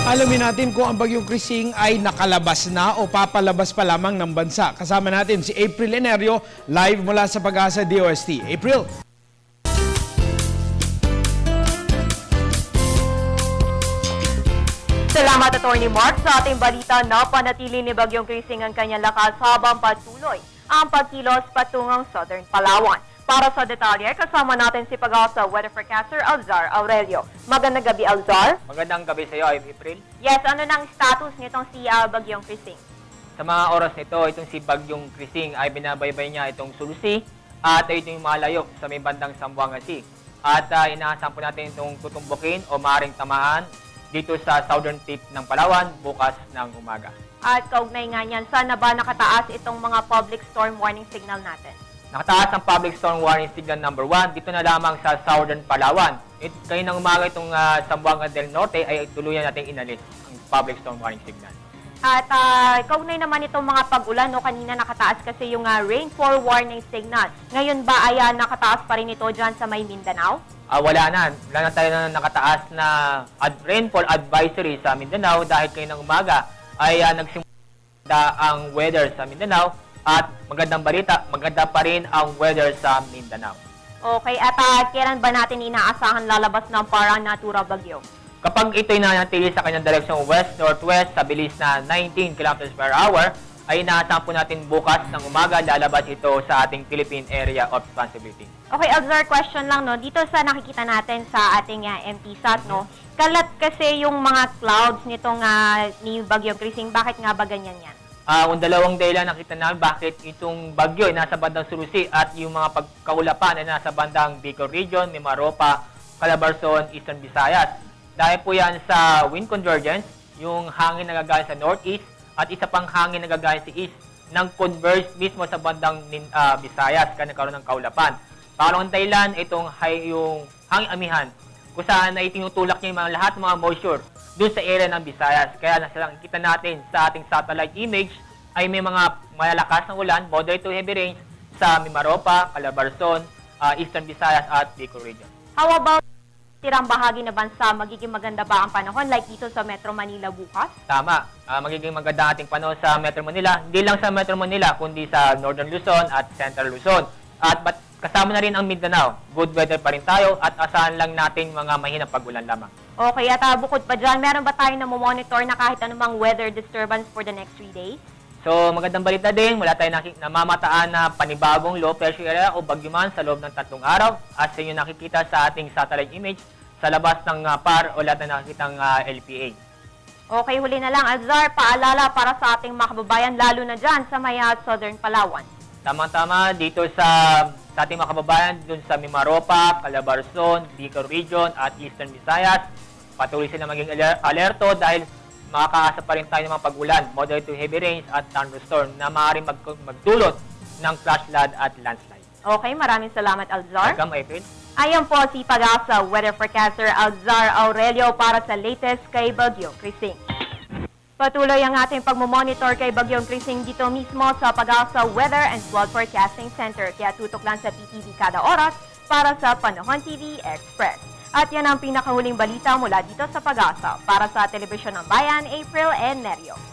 Alamin natin kung ang bagyong Krising ay nakalabas na o papalabas pa lamang ng bansa. Kasama natin si April Enerio, live mula sa Pag-asa DOST. April! Salamat, Atty. Mark. Sa ating balita na panatili ni Bagyong Krising ang kanyang lakas habang patuloy ang pagkilos patungong Southern Palawan. Para sa detalye, kasama natin si Pag-asa weather forecaster Alzar Aurelio. Magandang gabi, Alzar. Magandang gabi sa iyo, April. Yes, ano nang status nitong si Bagyong Krising? Sa mga oras nito, itong si Bagyong Krising ay binabaybay niya itong Sulusi at ito yung malayo sa may bandang Zamboanga Sea. At inaasahan po natin itong tutumbukin o maaaring tamaan dito sa southern tip ng Palawan bukas ng umaga. At kaugnay nga niyan, saan na ba nakataas itong mga public storm warning signal natin? Nakataas ang public storm warning signal number 1 dito na lamang sa southern Palawan. Kayo ng umaga itong Zamboanga del Norte ay tuluyan natin inalis ang public storm warning signal. At kaugnay naman itong mga pag-ulan, no, kanina nakataas kasi yung rainfall warning signal. Ngayon ba ay nakataas pa rin ito dyan sa may Mindanao? Wala na tayo na nakataas na rainfall advisory sa Mindanao dahil kayo ng umaga ay nagsimula ang weather sa Mindanao at magandang balita, maganda pa rin ang weather sa Mindanao. Okay, at kailan ba natin inaasahan lalabas ng Para-Natura Bagyo? Kapag ito'y nanatili sa kanyang direksyong west-northwest sa bilis na 19 km per hour, ay inaasahan po natin bukas ng umaga lalabas ito sa ating Philippine Area of Responsibility. Okay, Alzar, question lang, no? Dito sa nakikita natin sa ating MTSAT, no? Kalat kasi yung mga clouds nitong ni Bagyong Krising. Bakit nga ba ganyan yan? Kung dalawang dahilan nakita namin bakit itong bagyo ay nasa bandang Sulusi at yung mga pagkaulapan ay nasa bandang Bicol Region, Mimaropa, Calabarzon, Eastern Visayas. Dahil po yan sa wind convergence, yung hangin na gagaling sa northeast at isa pang hangin na gagaling sa east nang converge mismo sa bandang Visayas kaya nagkaroon ng kaulapan. Pangalawang dahilan, yung hangin amihan kung saan ay tinutulak niya yung lahat ng mga moisture doon sa area ng Visayas. Kaya nakikita natin sa ating satellite image ay may mga malalakas na ulan, moderate to heavy rains sa Mimaropa, Calabarzon, Eastern Visayas at Bicol Region. How about tirang bahagi na bansa, magiging maganda ba ang panahon like dito sa Metro Manila bukas? Tama. Magiging maganda ating panahon sa Metro Manila. Hindi lang sa Metro Manila, kundi sa Northern Luzon at Central Luzon. At kasama na rin ang Mindanao. Good weather pa rin tayo at asahan lang natin mga mahinang pag-ulan lamang. Okay, at bukod pa dyan, meron ba tayo na monitor na kahit anumang weather disturbance for the next 3 days? So, magandang balita din. Wala tayong namamataan na panibagong low pressure area o bagyo man sa loob ng 3 araw. At sa inyo nakikita sa ating satellite image sa labas ng PAR o lahat na nakikitang LPA. Okay, huli na lang, Alzar, paalala para sa ating mga kababayan, lalo na dyan sa may Southern Palawan. Tama-tama, dito sa ating mga kababayan, dun sa Mimaropa, Calabarzon, Bicol Region at Eastern Visayas, patuloy sila maging alerto dahil makakaasa pa rin tayo ng mga pag-ulan, moderate to heavy rains at thunderstorm na maaaring magdulot ng flash flood at landslide. Okay, maraming salamat, Alzar. Welcome, April. Ayan po si Pag-asa weather forecaster Alzar Aurelio para sa latest kay Bagyong Krising. Patuloy ang ating pagmomonitor kay Bagyong Krising dito mismo sa Pag-asa Weather and Flood Forecasting Center. Kaya tutok lang sa PTV kada oras para sa Panahon TV Express. At yan ang pinakahuling balita mula dito sa Pag-asa. Para sa Telebisyon ng Bayan, April Enerio.